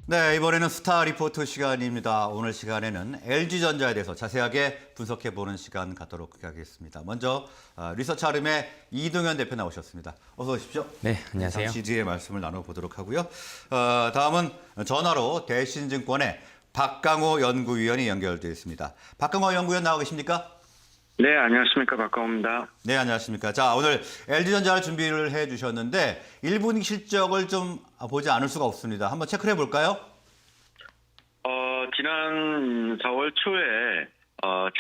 네, 이번에는 스타 리포트 시간입니다. 오늘 시간에는 LG전자에 대해서 자세하게 분석해보는 시간 갖도록 하겠습니다. 먼저 리서치 아름의 이동현 대표 나오셨습니다. 어서 오십시오. 네, 안녕하세요. 잠시 뒤에 말씀을 나눠보도록 하고요. 다음은 전화로 대신증권의 박강호 연구위원이 연결되어 있습니다. 박강호 연구위원 나와 계십니까? 네, 안녕하십니까. 박강호입니다. 네, 안녕하십니까. 자, 오늘 LG전자를 준비를 해주셨는데 1분기 실적을 좀 보지 않을 수가 없습니다. 한번 체크를 해볼까요? 지난 4월 초에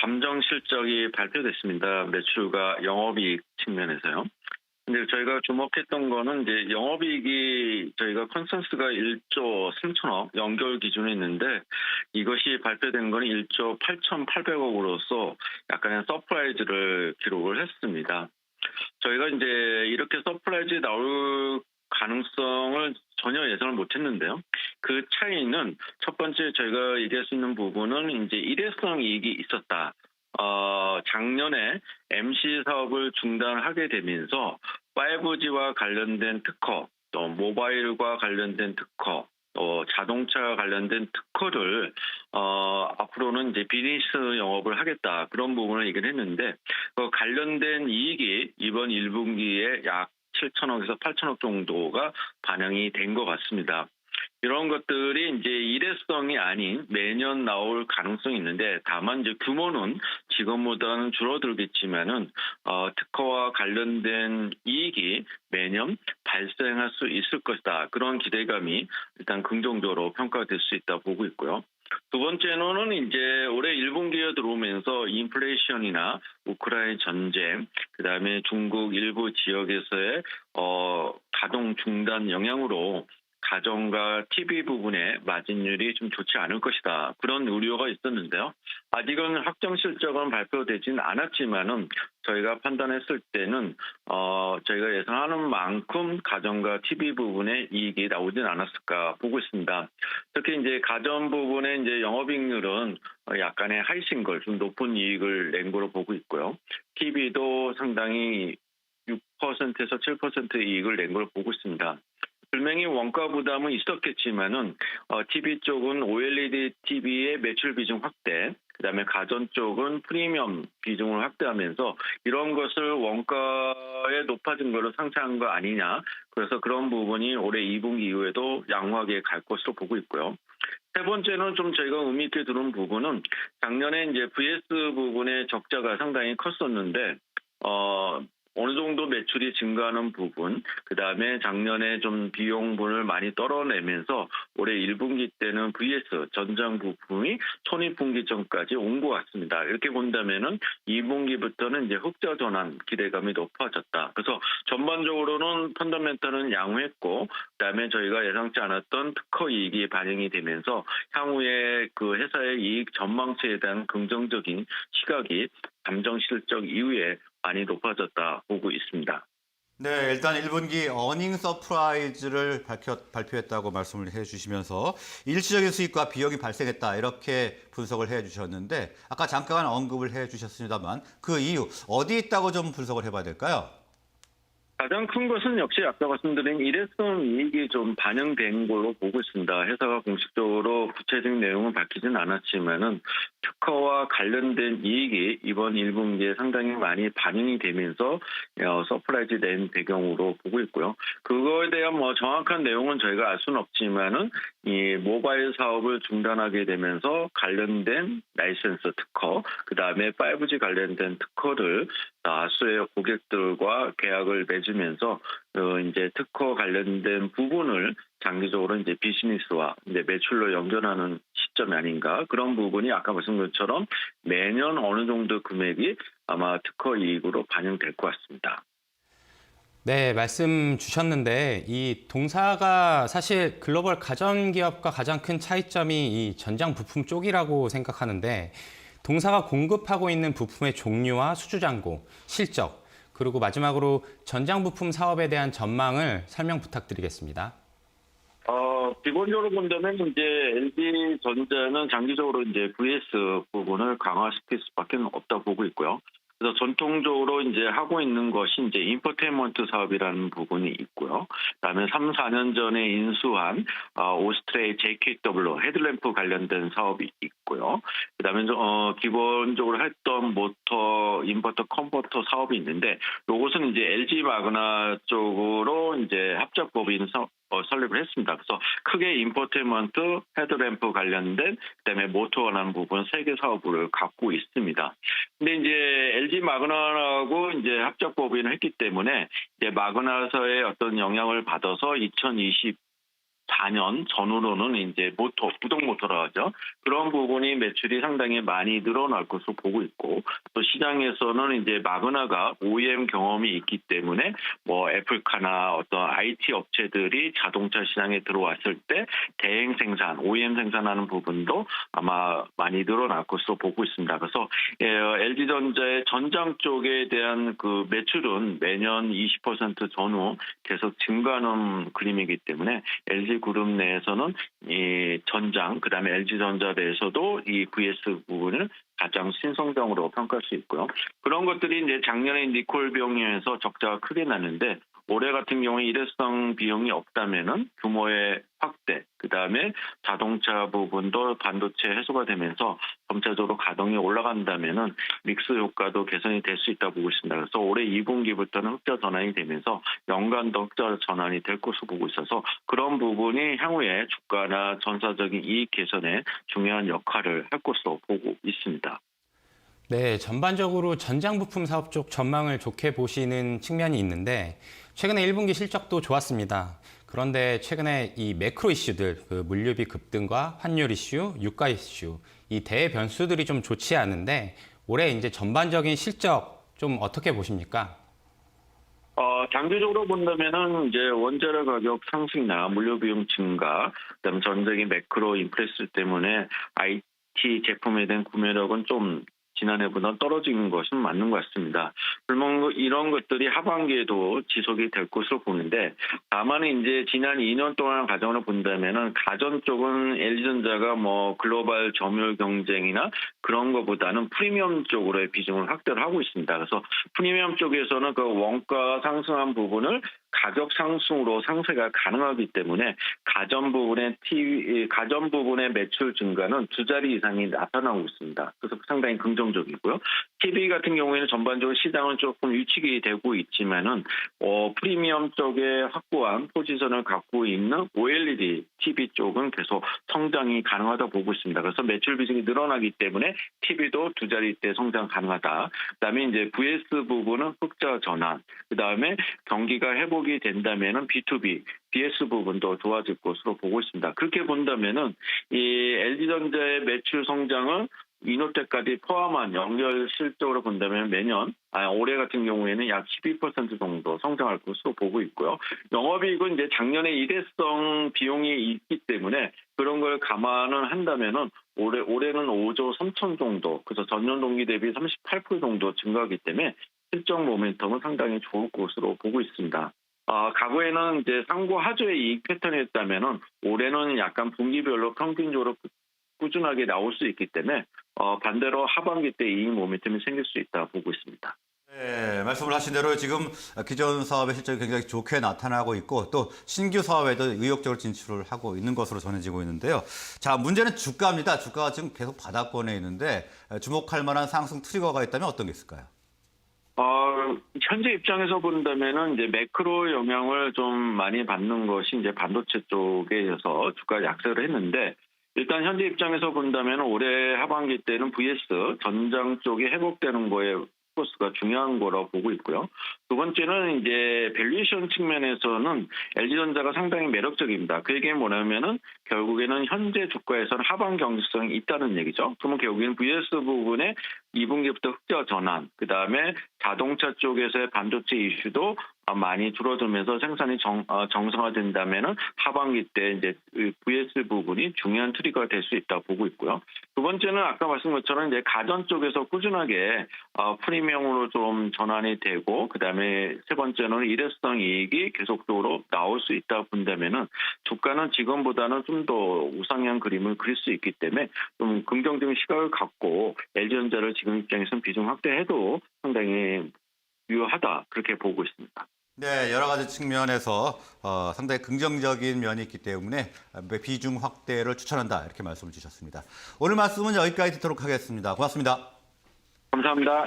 잠정 실적이 발표됐습니다. 매출과 영업이익 측면에서요. 근데 저희가 주목했던 거는 이제 영업이익이 저희가 컨센서스가 1조 3천억 연결 기준에 있는데 이것이 발표된 거는 1조 8,800억으로서 약간의 서프라이즈를 기록을 했습니다. 저희가 이제 이렇게 서프라이즈 나올 가능성을 전혀 예상을 못했는데요. 그 차이는 첫 번째 저희가 얘기할 수 있는 부분은 이제 일회성 이익이 있었다. 작년에 MC 사업을 중단하게 되면서 5G와 관련된 특허, 또 모바일과 관련된 특허, 또 자동차 관련된 특허를 앞으로는 이제 비즈니스 영업을 하겠다 그런 부분을 얘기를 했는데 그 관련된 이익이 이번 1분기에 약 7천억에서 8천억 정도가 반영이 된 것 같습니다. 이런 것들이 이제 일회성이 아닌 매년 나올 가능성이 있는데 다만 이제 규모는 지금보다는 줄어들겠지만은 특허와 관련된 이익이 매년 발생할 수 있을 것이다. 그런 기대감이 일단 긍정적으로 평가될 수 있다 보고 있고요. 두 번째로는 이제 올해 1분기에 들어오면서 인플레이션이나 우크라이나 전쟁, 그다음에 중국 일부 지역에서의 가동 중단 영향으로 가전과 TV 부분의 마진율이 좀 좋지 않을 것이다. 그런 우려가 있었는데요. 아직은 확정 실적은 발표되진 않았지만은 저희가 판단했을 때는 저희가 예상하는 만큼 가전과 TV 부분의 이익이 나오진 않았을까 보고 있습니다. 특히 이제 가전 부분의 이제 영업이익률은 약간의 하이싱글, 좀 높은 이익을 낸 거로 보고 있고요. TV도 상당히 6%에서 7% 이익을 낸 걸 보고 있습니다. 분명히 원가 부담은 있었겠지만은 TV 쪽은 OLED TV의 매출 비중 확대, 그다음에 가전 쪽은 프리미엄 비중을 확대하면서 이런 것을 원가에 높아진 걸로 상쇄한 거 아니냐. 그래서 그런 부분이 올해 2분기 이후에도 양호하게 갈 것으로 보고 있고요. 세 번째는 좀 저희가 의미 있게 들은 부분은 작년에 이제 VS 부분의 적자가 상당히 컸었는데 어느 정도 매출이 증가하는 부분, 그다음에 작년에 좀 비용분을 많이 떨어내면서 올해 1분기 때는 VS 전장 부품이 손익분기점까지 온 것 같습니다. 이렇게 본다면은 2분기부터는 이제 흑자 전환 기대감이 높아졌다. 그래서 전반적으로는 펀더멘털은 양호했고, 그다음에 저희가 예상치 않았던 특허 이익이 반영이 되면서 향후에 그 회사의 이익 전망치에 대한 긍정적인 시각이 잠정 실적 이후에 많이 높아졌다 보고 있습니다. 네, 일단 1분기 어닝 서프라이즈를 발표했다고 말씀을 해주시면서 일시적인 수익과 비용이 발생했다 이렇게 분석을 해주셨는데 아까 잠깐 언급을 해주셨습니다만 그 이유 어디 있다고 좀 분석을 해봐야 될까요? 가장 큰 것은 역시 아까 말씀드린 일회성 이익이 좀 반영된 걸로 보고 있습니다. 회사가 공식적으로 구체적인 내용은 밝히진 않았지만은 특허와 관련된 이익이 이번 1분기에 상당히 많이 반영이 되면서 서프라이즈 낸 배경으로 보고 있고요. 그거에 대한 뭐 정확한 내용은 저희가 알 수는 없지만은 이 모바일 사업을 중단하게 되면서 관련된 라이센스 특허, 그 다음에 5G 관련된 특허를 다수의 고객들과 계약을 맺으면서 이제 특허 관련된 부분을 장기적으로 이제 비즈니스와 이제 매출로 연결하는 시점이 아닌가 그런 부분이 아까 말씀드린 것처럼 매년 어느 정도 금액이 아마 특허 이익으로 반영될 것 같습니다. 네, 말씀 주셨는데 이 동사가 사실 글로벌 가전기업과 가장 큰 차이점이 이 전장 부품 쪽이라고 생각하는데 동사가 공급하고 있는 부품의 종류와 수주잔고, 실적, 그리고 마지막으로 전장 부품 사업에 대한 전망을 설명 부탁드리겠습니다. 기본적으로 본다면 이제 LG전자는 장기적으로 이제 VS 부분을 강화시킬 수밖에 없다고 보고 있고요. 그래서 전통적으로 이제 하고 있는 것이 이제 인포테인먼트 사업이라는 부분이 있고요. 그다음에 3, 4년 전에 인수한 오스트레이 JKW 헤드램프 관련된 사업이 있고요. 그다음에 기본적으로 했던 모터 인버터 컨버터 사업이 있는데, 요것은 이제 LG 마그나 쪽으로 이제 합작법인 설립을 했습니다. 그래서 크게 인포테인먼트, 헤드램프 관련된 그다음에 모터라는 부분 3개 사업을 갖고 있습니다. 근데 이제 LG 마그나하고 이제 합작법인을 했기 때문에 이제 마그나사의 어떤 영향을 받아서 2024년 전후로는 이제 모터, 부동 모터라 하죠. 그런 부분이 매출이 상당히 많이 늘어날 것으로 보고 있고, 또 시장에서는 이제 마그나가 OEM 경험이 있기 때문에 뭐 애플카나 어떤 IT 업체들이 자동차 시장에 들어왔을 때 대행 생산, OEM 생산하는 부분도 아마 많이 늘어날 것으로 보고 있습니다. 그래서 LG전자의 전장 쪽에 대한 그 매출은 매년 20% 전후 계속 증가하는 그림이기 때문에 LG 그룹 내에서는 이 전장, 그다음에 LG전자 내에서도 이 VS 부분을 가장 신성장으로 평가할 수 있고요. 그런 것들이 이제 작년에 니콜 비용에서 적자가 크게 났는데, 올해 같은 경우에 일회성 비용이 없다면은 규모의 확대, 그다음에 자동차 부분도 반도체 해소가 되면서 점차적으로 가동이 올라간다면은 믹스 효과도 개선이 될 수 있다고 보고 있습니다. 그래서 올해 2분기부터는 흑자 전환이 되면서 연간도 흑자 전환이 될 것으로 보고 있어서 그런 부분이 향후에 주가나 전사적인 이익 개선에 중요한 역할을 할 것으로 보고 있습니다. 네, 전반적으로 전장 부품 사업 쪽 전망을 좋게 보시는 측면이 있는데, 최근에 1분기 실적도 좋았습니다. 그런데 최근에 이 매크로 이슈들, 그 물류비 급등과 환율 이슈, 유가 이슈, 이 대변수들이 좀 좋지 않은데, 올해 이제 전반적인 실적 좀 어떻게 보십니까? 장기적으로 본다면은 이제 원자재 가격 상승이나 물류 비용 증가, 그다음에 전적인 매크로 인플레이션 때문에 IT 제품에 대한 구매력은 좀 지난해보다 떨어지는 것은 맞는 것 같습니다. 물론 이런 것들이 하반기에도 지속이 될 것으로 보는데, 다만 이제 지난 2년 동안 가정을 본다면은 가전 쪽은 LG전자가 뭐 글로벌 점유율 경쟁이나 그런 것보다는 프리미엄 쪽으로의 비중을 확대를 하고 있습니다. 그래서 프리미엄 쪽에서는 그 원가 상승한 부분을 가격 상승으로 상쇄가 가능하기 때문에 가전 부분의 매출 증가는 2자리 이상이 나타나고 있습니다. 그래서 상당히 긍정적이고요. TV 같은 경우에는 전반적으로 시장은 조금 위축이 되고 있지만은 프리미엄 쪽에 확고한 포지션을 갖고 있는 OLED TV 쪽은 계속 성장이 가능하다 보고 있습니다. 그래서 매출 비중이 늘어나기 때문에 TV도 2자리대 성장 가능하다. 그다음에 이제 VS 부분은 흑자 전환, 그다음에 경기가 회복이 된다면은 B2B, BS 부분도 좋아질 것으로 보고 있습니다. 그렇게 본다면은 이 LG전자의 매출 성장은 이노텍까지 포함한 연결 실적으로 본다면 올해 같은 경우에는 약 12% 정도 성장할 것으로 보고 있고요. 영업이익은 이제 작년에 일회성 비용이 있기 때문에 그런 걸 감안을 한다면은 올해는 5조 3천 정도, 그래서 전년 동기 대비 38% 정도 증가하기 때문에 실적 모멘텀은 상당히 좋을 것으로 보고 있습니다. 과거에는 이제 상고 하조의 이익 패턴이었다면은 올해는 약간 분기별로 평균적으로 꾸준하게 나올 수 있기 때문에 반대로 하반기 때 이익 모멘텀이 생길 수 있다 보고 있습니다. 네, 말씀을 하신 대로 지금 기존 사업의 실적이 굉장히 좋게 나타나고 있고 또 신규 사업에도 의욕적으로 진출을 하고 있는 것으로 전해지고 있는데요. 자, 문제는 주가입니다. 주가가 지금 계속 바닥권에 있는데 주목할 만한 상승 트리거가 있다면 어떤 게 있을까요? 현재 입장에서 본다면은 이제 매크로 영향을 좀 많이 받는 것이 이제 반도체 쪽에서 주가 약세를 했는데, 일단 현재 입장에서 본다면 올해 하반기 때는 VS 전장 쪽이 회복되는 거에 포커스가 중요한 거라고 보고 있고요. 두 번째는 이제 밸류에이션 측면에서는 LG전자가 상당히 매력적입니다. 그 얘기는 뭐냐면은 결국에는 현재 주가에서는 하방 경직성이 있다는 얘기죠. 그러면 결국에는 VS 부분에 2분기부터 흑자 전환, 그다음에 자동차 쪽에서의 반도체 이슈도 많이 줄어들면서 생산이 정상화된다면은 하반기 때 이제 VS 부분이 중요한 트리거가 될 수 있다고 보고 있고요. 두 번째는 아까 말씀한 것처럼 이제 가전 쪽에서 꾸준하게 프리미엄으로 좀 전환이 되고, 그다음에 세 번째는 일회성 이익이 계속적으로 나올 수 있다 본다면은 주가는 지금보다는 좀 더 우상향 그림을 그릴 수 있기 때문에 좀 긍정적인 시각을 갖고 LG전자를 지금 입장에서는 비중 확대해도 상당히 유효하다 그렇게 보고 있습니다. 네, 여러 가지 측면에서 상당히 긍정적인 면이 있기 때문에 비중 확대를 추천한다 이렇게 말씀을 주셨습니다. 오늘 말씀은 여기까지 듣도록 하겠습니다. 고맙습니다. 감사합니다.